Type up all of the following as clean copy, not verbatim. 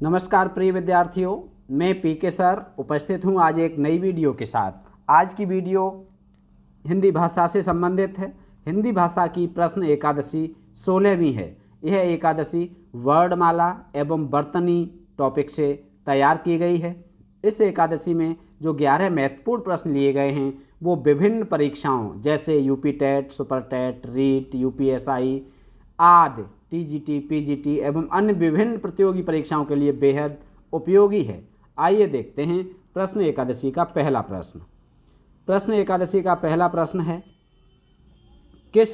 नमस्कार प्रिय विद्यार्थियों, मैं पीके सर उपस्थित हूं आज एक नई वीडियो के साथ। आज की वीडियो हिंदी भाषा से संबंधित है। हिंदी भाषा की प्रश्न एकादशी 16वीं है। यह एकादशी वर्णमाला एवं वर्तनी टॉपिक से तैयार की गई है। इस एकादशी में जो 11 महत्वपूर्ण प्रश्न लिए गए हैं वो विभिन्न परीक्षाओं जैसे UP TET, super TET, REET, UPSI आदि, टीजीटी, पीजीटी एवं अन्य विभिन्न प्रतियोगी परीक्षाओं के लिए बेहद उपयोगी है। आइए देखते हैं प्रश्न एकादशी का पहला प्रश्न। प्रश्न एकादशी का पहला प्रश्न है, किस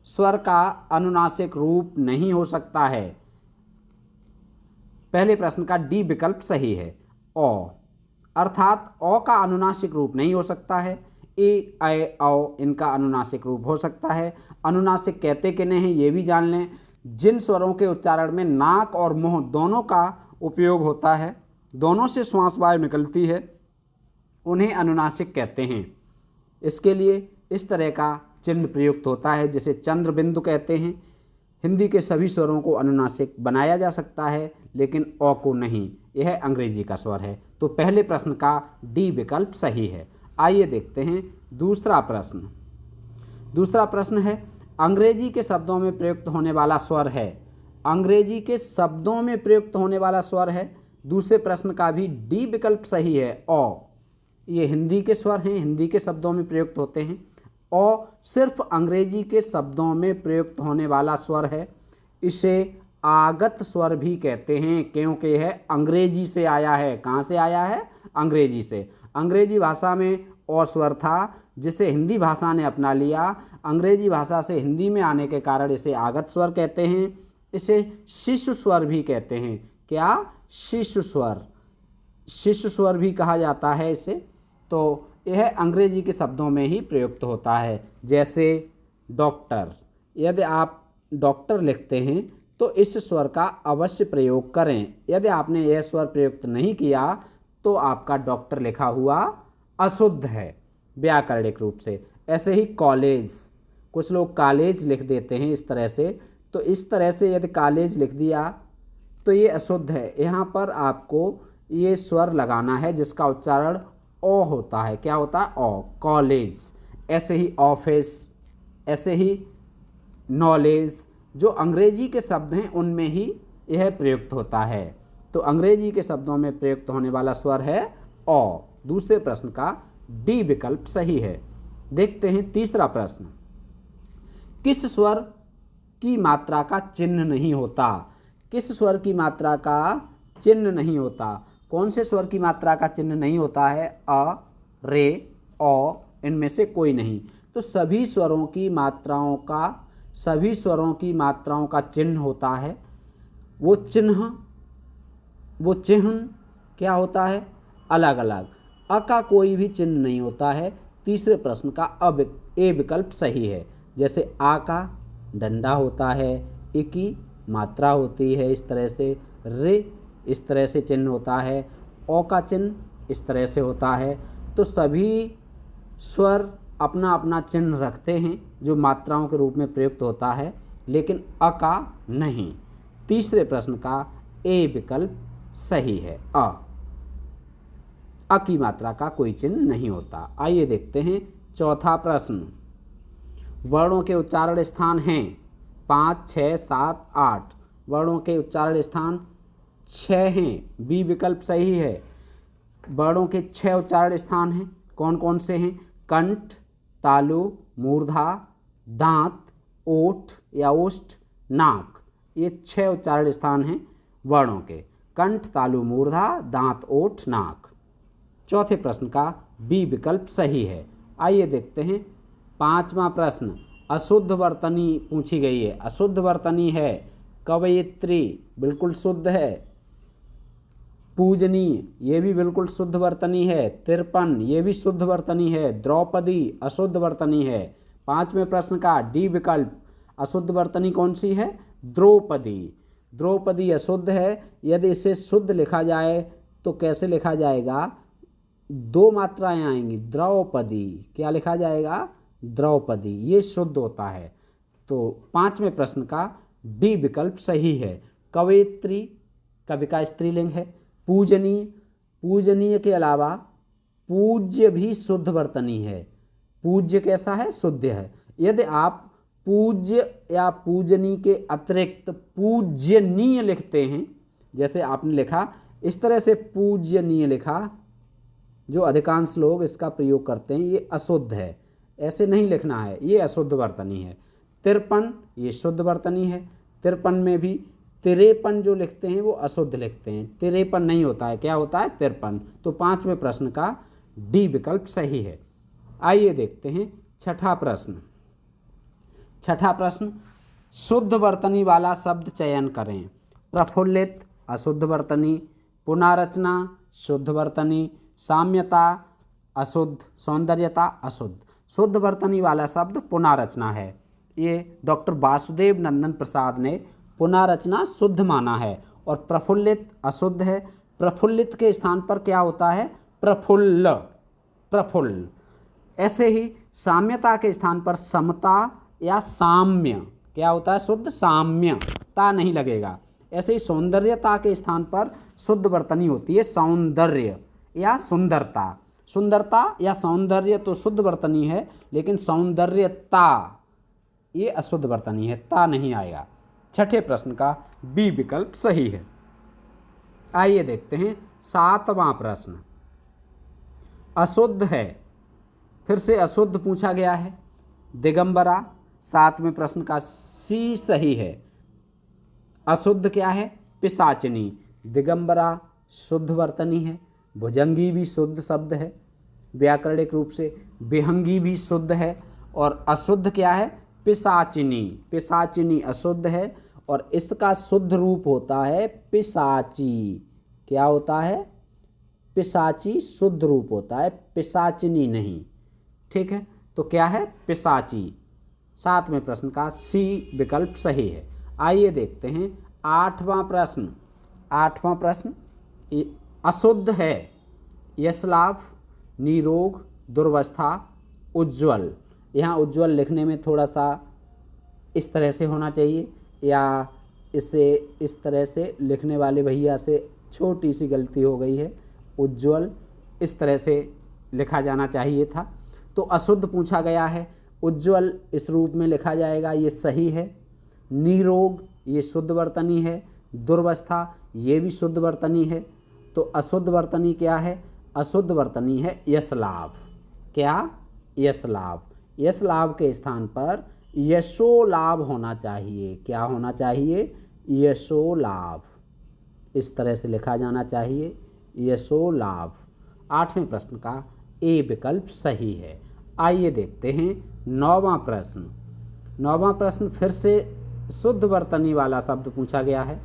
स्वर का अनुनासिक रूप नहीं हो सकता है? पहले प्रश्न का डी विकल्प सही है। ओ अर्थात ओ का अनुनासिक रूप नहीं हो सकता है। ए, ऐ, औ इनका अनुनासिक रूप हो सकता है। अनुनासिक कहते किन्हें हैं ये भी जान लें। जिन स्वरों के उच्चारण में नाक और मुंह दोनों का उपयोग होता है, दोनों से श्वास वायु निकलती है, उन्हें अनुनासिक कहते हैं। इसके लिए इस तरह का चिन्ह प्रयुक्त होता है जिसे चंद्र बिंदु कहते हैं। हिंदी के सभी स्वरों को अनुनासिक बनाया जा सकता है लेकिन ओ को नहीं। यह अंग्रेजी का स्वर है। तो पहले प्रश्न का डी विकल्प सही है। आइए देखते हैं दूसरा प्रश्न। दूसरा प्रश्न है, अंग्रेजी के शब्दों में प्रयुक्त होने वाला स्वर है। अंग्रेजी के शब्दों में प्रयुक्त होने वाला स्वर है। दूसरे प्रश्न का भी डी विकल्प सही है। ओ ये हिंदी के स्वर हैं, हिंदी के शब्दों में प्रयुक्त होते हैं। ओ सिर्फ अंग्रेजी के शब्दों में प्रयुक्त होने वाला स्वर है। इसे आगत स्वर भी कहते हैं क्योंकि यह अंग्रेजी से आया है। कहाँ से आया है? अंग्रेजी से। अंग्रेजी भाषा में ओ स्वर था जिसे हिंदी भाषा ने अपना लिया। अंग्रेजी भाषा से हिंदी में आने के कारण इसे आगत स्वर कहते हैं। इसे शिशु स्वर भी कहते हैं। क्या? शिशु स्वर। शिशु स्वर भी कहा जाता है इसे। तो यह अंग्रेजी के शब्दों में ही प्रयुक्त होता है। जैसे डॉक्टर, यदि आप डॉक्टर लिखते हैं तो इस स्वर का अवश्य प्रयोग करें। यदि आपने यह स्वर प्रयुक्त नहीं किया तो आपका डॉक्टर लिखा हुआ अशुद्ध है व्याकरणिक रूप से। ऐसे ही कॉलेज, कुछ लोग कॉलेज लिख देते हैं इस तरह से। तो इस तरह से यदि कॉलेज लिख दिया तो ये अशुद्ध है। यहाँ पर आपको ये स्वर लगाना है जिसका उच्चारण ओ होता है। क्या होता है? ओ, कॉलेज। ऐसे ही ऑफिस, ऐसे ही नॉलेज, जो अंग्रेजी के शब्द हैं उनमें ही यह प्रयुक्त होता है। तो अंग्रेजी के शब्दों में प्रयुक्त होने वाला स्वर है ओ। दूसरे प्रश्न का डी विकल्प सही है। देखते हैं तीसरा प्रश्न। किस स्वर की मात्रा का चिन्ह नहीं होता? किस स्वर की मात्रा का चिन्ह नहीं होता? कौन से स्वर की मात्रा का चिन्ह नहीं होता है? अ, रे, ओ, इनमें से कोई नहीं। तो सभी स्वरों की मात्राओं का चिन्ह होता है। वो चिन्ह क्या होता है? अलग अलग। अ का कोई भी चिन्ह नहीं होता है। तीसरे प्रश्न का ए विकल्प सही है। जैसे आ का डंडा होता है, इ की मात्रा होती है इस तरह से, रे इस तरह से चिन्ह होता है, ओ का चिन्ह इस तरह से होता है। तो सभी स्वर अपना अपना चिन्ह रखते हैं जो मात्राओं के रूप में प्रयुक्त होता है, लेकिन अ का नहीं। तीसरे प्रश्न का ए विकल्प सही है। अ की मात्रा का कोई चिन्ह नहीं होता। आइए देखते हैं चौथा प्रश्न। वर्णों के उच्चारण स्थान हैं 5, 6, 7, 8। वर्णों के उच्चारण स्थान 6 हैं। बी विकल्प सही है। वर्णों के 6 उच्चारण स्थान हैं। कौन कौन से हैं? कंठ, तालु, मूर्धा, दांत, ओठ या ओष्ठ, नाक। ये 6 उच्चारण स्थान हैं वर्णों के। कंठ, तालु, मूर्धा, दांत, ओठ, नाक। चौथे प्रश्न का बी विकल्प सही है। आइए देखते हैं पांचवा प्रश्न। अशुद्ध वर्तनी पूछी गई है। अशुद्ध वर्तनी है कवयित्री, बिल्कुल शुद्ध है। पूजनीय, ये भी बिल्कुल शुद्ध वर्तनी है। तिरपन, ये भी शुद्ध वर्तनी है। द्रौपदी अशुद्ध वर्तनी है। पांचवें प्रश्न का डी विकल्प अशुद्ध वर्तनी कौन सी है? द्रौपदी। द्रौपदी अशुद्ध है। यदि इसे शुद्ध लिखा जाए तो कैसे लिखा जाएगा? 2 मात्राएं आएंगी, द्रौपदी। क्या लिखा जाएगा? द्रौपदी। ये शुद्ध होता है। तो पांचवें प्रश्न का डी विकल्प सही है। कवयित्री कवि का स्त्रीलिंग है। पूजनीय, पूजनीय के अलावा पूज्य भी शुद्ध वर्तनी है। पूज्य कैसा है? शुद्ध है। यदि आप पूज्य या पूजनीय के अतिरिक्त पूज्यनीय लिखते हैं, जैसे आपने लिखा इस तरह से पूज्यनीय लिखा, जो अधिकांश लोग इसका प्रयोग करते हैं, ये अशुद्ध है, ऐसे नहीं लिखना है, ये अशुद्ध वर्तनी है। 53 ये शुद्ध वर्तनी है। 53 में भी 53 जो लिखते हैं वो अशुद्ध लिखते हैं, 53 नहीं होता है, क्या होता है? 53। तो 5वें प्रश्न का डी विकल्प सही है। आइए देखते हैं छठा प्रश्न। छठा प्रश्न, शुद्ध वर्तनी वाला शब्द चयन करें। प्रफुल्लित अशुद्ध वर्तनी, पुनारचना शुद्ध वर्तनी, साम्यता अशुद्ध, सौंदर्यता अशुद्ध। शुद्ध वर्तनी वाला शब्द पुनारचना है। ये डॉक्टर वासुदेव नंदन प्रसाद ने पुनारचना शुद्ध माना है। और प्रफुल्लित अशुद्ध है। प्रफुल्लित के स्थान पर क्या होता है? प्रफुल्ल, प्रफुल्ल। ऐसे ही साम्यता के स्थान पर समता या साम्य, क्या होता है? शुद्ध साम्यता नहीं लगेगा। ऐसे ही सौंदर्यता के स्थान पर शुद्ध वर्तनी होती है सौंदर्य या सुंदरता। सुंदरता या सौंदर्य तो शुद्ध वर्तनी है, लेकिन सौंदर्यता ये अशुद्ध वर्तनी है, ता नहीं आएगा। छठे प्रश्न का बी विकल्प सही है। आइए देखते हैं 7वां प्रश्न। अशुद्ध है, फिर से अशुद्ध पूछा गया है। दिगंबरा 7वें प्रश्न का सी सही है। अशुद्ध क्या है? पिशाचिनी। दिगंबरा शुद्ध वर्तनी है। भुजंगी भी शुद्ध शब्द है, व्याकरणिक रूप से विहंगी भी शुद्ध है। और अशुद्ध क्या है? पिशाचिनी। पिशाचिनी अशुद्ध है और इसका शुद्ध रूप होता है पिशाची। क्या होता है? पिशाची शुद्ध रूप होता है, पिशाचिनी नहीं। ठीक है, तो क्या है? पिशाची। 7वें प्रश्न का सी विकल्प सही है। आइए देखते हैं 8वां प्रश्न। 8वां प्रश्न, अशुद्ध है यशलाभ, निरोग, दुर्वस्था, उज्ज्वल। यहाँ उज्ज्वल लिखने में थोड़ा सा इस तरह से होना चाहिए, या इसे इस तरह से लिखने वाले भैया से छोटी सी गलती हो गई है। उज्ज्वल इस तरह से लिखा जाना चाहिए था। तो अशुद्ध पूछा गया है, उज्ज्वल इस रूप में लिखा जाएगा, ये सही है। निरोग ये शुद्ध वर्तनी है। दुर्वस्था ये भी शुद्ध वर्तनी है। तो अशुद्ध वर्तनी क्या है? अशुद्ध वर्तनी है यशलाभ। क्या? यशलाभ। यशलाभ के स्थान पर यशोलाभ होना चाहिए। क्या होना चाहिए? यशोलाभ। इस तरह से लिखा जाना चाहिए, यशोलाभ। 8वें प्रश्न का ए विकल्प सही है। आइए देखते हैं 9वां प्रश्न। 9वां प्रश्न फिर से शुद्ध वर्तनी वाला शब्द पूछा गया है।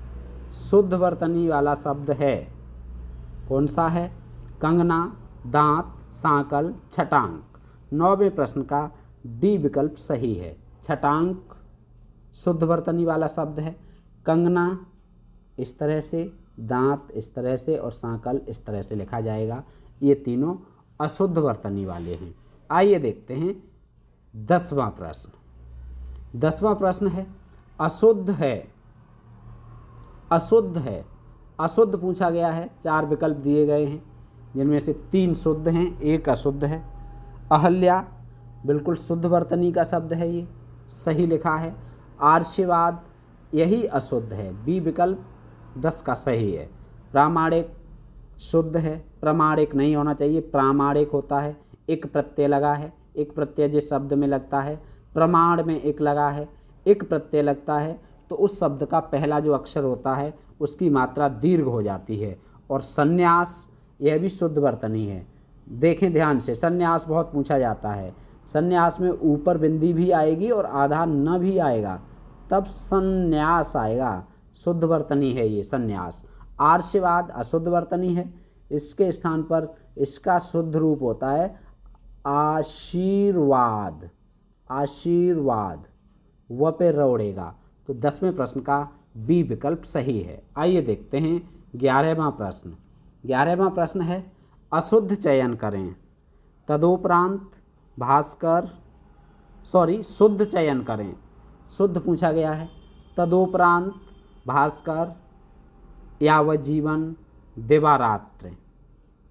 शुद्ध वर्तनी वाला शब्द है, कौन सा है? कंगना, दांत, सांकल, छटांक। 9वें प्रश्न का डी विकल्प सही है। छटांक शुद्ध वर्तनी वाला शब्द है। कंगना इस तरह से, दांत इस तरह से और सांकल इस तरह से लिखा जाएगा। ये तीनों अशुद्ध वर्तनी वाले हैं। आइए देखते हैं 10वां प्रश्न। 10वां प्रश्न है, अशुद्ध है। अशुद्ध है, अशुद्ध पूछा गया है। 4 विकल्प दिए गए हैं, जिनमें से 3 शुद्ध हैं, 1 अशुद्ध है। अहल्या बिल्कुल शुद्ध वर्तनी का शब्द है, ये सही लिखा है। आर्शीवाद यही अशुद्ध है, बी विकल्प 10 का सही है। प्रामाणिक शुद्ध है, प्रामाणिक नहीं होना चाहिए, प्रामाणिक होता है। एक प्रत्यय लगा है, एक प्रत्यय जिस शब्द में लगता है, प्रमाण में एक लगा है, एक प्रत्यय लगता है, तो उस शब्द का पहला जो अक्षर होता है उसकी मात्रा दीर्घ हो जाती है। और संन्यास यह भी शुद्ध वर्तनी है। देखें ध्यान से, संन्यास बहुत पूछा जाता है। संन्यास में ऊपर बिंदी भी आएगी और आधा न भी आएगा, तब संन्यास आएगा। शुद्ध वर्तनी है ये संन्यास। आर्शीवाद अशुद्ध वर्तनी है, इसके स्थान पर इसका शुद्ध रूप होता है आशीर्वाद। आशीर्वाद व पे रौड़ेगा। तो 10वें प्रश्न का बी विकल्प सही है। आइए देखते हैं 11वां प्रश्न। 11वां प्रश्न है, अशुद्ध चयन करें। तदोपरांत भास्कर शुद्ध चयन करें। शुद्ध पूछा गया है। तदोपरांत भास्कर, यावज्जीवन, दिवारात्र।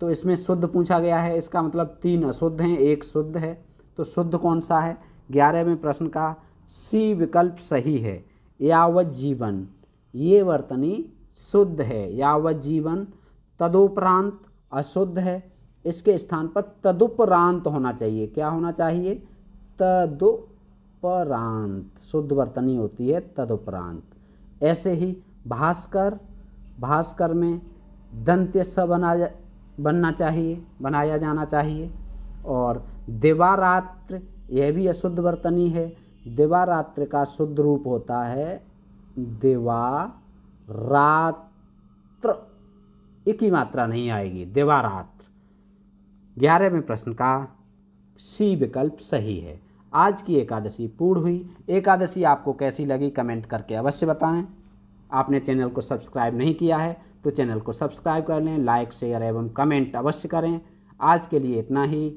तो इसमें शुद्ध पूछा गया है, इसका मतलब 3 अशुद्ध हैं, 1 शुद्ध है। तो शुद्ध कौन सा है? 11वें प्रश्न का सी विकल्प सही है। यावज्जीवन ये वर्तनी शुद्ध है, यावज्जीवन। तदुपरांत अशुद्ध है, इसके स्थान पर तदुपरांत होना चाहिए। क्या होना चाहिए? तदुपरांत। शुद्ध वर्तनी होती है तदुपरांत। ऐसे ही भास्कर, भास्कर में दंत्य स बनना चाहिए, बनाया जाना चाहिए। और दिवारात्र यह भी अशुद्ध वर्तनी है। दिवारात्र का शुद्ध रूप होता है दिवारात्र, एक ही मात्रा नहीं आएगी, दिवारात्र। 11वें प्रश्न का सी विकल्प सही है। आज की एकादशी पूर्ण हुई। एकादशी आपको कैसी लगी कमेंट करके अवश्य बताएं। आपने चैनल को सब्सक्राइब नहीं किया है तो चैनल को सब्सक्राइब कर लें, लाइक शेयर एवं कमेंट अवश्य करें। आज के लिए इतना ही।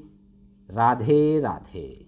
राधे राधे।